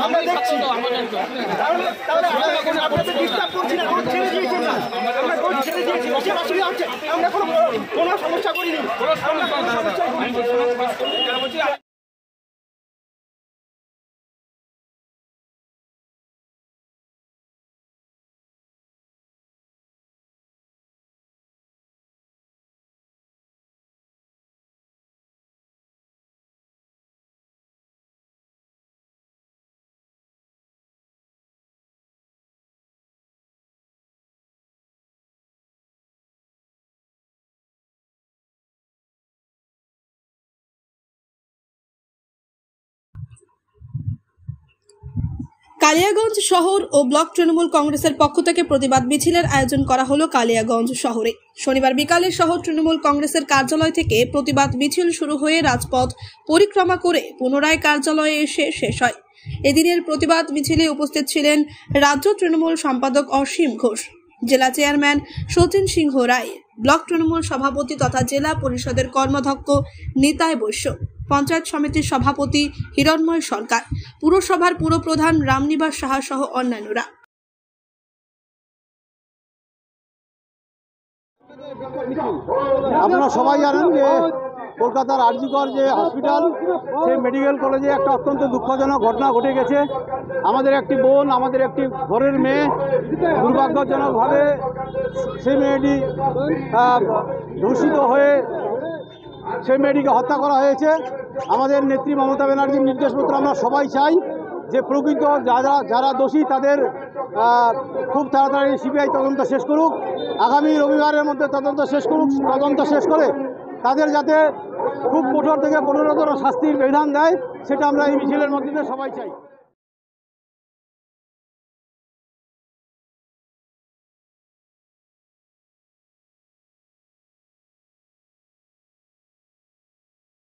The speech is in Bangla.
আমরা দেখছি তাহলে আপনাদের ডিস্টার্ব করছি না, কোনো ছেড়ে দিয়েছেন না, আমরা কোনো ছেড়ে দিয়েছি, কিসের অসুবিধা হচ্ছে? আমরা কোনো সমস্যা করিনি, কালিয়াগঞ্জ শহর ও ব্লক তৃণমূল কংগ্রেসের পক্ষ থেকে প্রতিবাদ মিছিলের আয়োজন করা হলো কালিয়াগঞ্জ শহরে। শনিবার বিকালে শহর তৃণমূল কংগ্রেসের কার্যালয় থেকে প্রতিবাদ মিছিল শুরু হয়ে রাজপথ পরিক্রমা করে পুনরায় কার্যালয়ে এসে শেষ হয়। এদিনের প্রতিবাদ মিছিলে উপস্থিত ছিলেন রাজ্য তৃণমূল সম্পাদক অসীম ঘোষ, জেলা চেয়ারম্যান সচিন সিংহ রায়, ব্লক তৃণমূল সভাপতি তথা জেলা পরিষদের কর্মাধ্যক্ষ নিতাই বৈশ্য, পঞ্চায়েত সমিতির সভাপতি হিরণময় সরকার, পুরসভার পুরপ্রধান রামনিবাস সাহা সহ অন্যান্যরা। আপনারা সবাই জানেন যে কলকাতার আরজিকর যে হসপিটাল, সেই মেডিকেল কলেজে একটা অত্যন্ত দুঃখজনক ঘটনা ঘটে গেছে। আমাদের একটি বোন, আমাদের একটি ঘরের মেয়ে দুর্ভাগ্যজনকভাবে সেই মেয়েটি দূষিত হয়ে সেই মেয়েটিকে হত্যা করা হয়েছে। আমাদের নেত্রী মমতা ব্যানার্জির নির্দেশপত্র আমরা সবাই চাই যে প্রকৃত যারা দোষী তাদের খুব তাড়াতাড়ি সিবিআই তদন্ত শেষ করুক, আগামী রবিবারের মধ্যে তদন্ত শেষ করুক, তদন্ত শেষ করে তাদের যাতে খুব কঠোর থেকে কঠোরতর শাস্তির বিধান দেয়, সেটা আমরা এই মিছিলের মধ্যে সবাই চাই।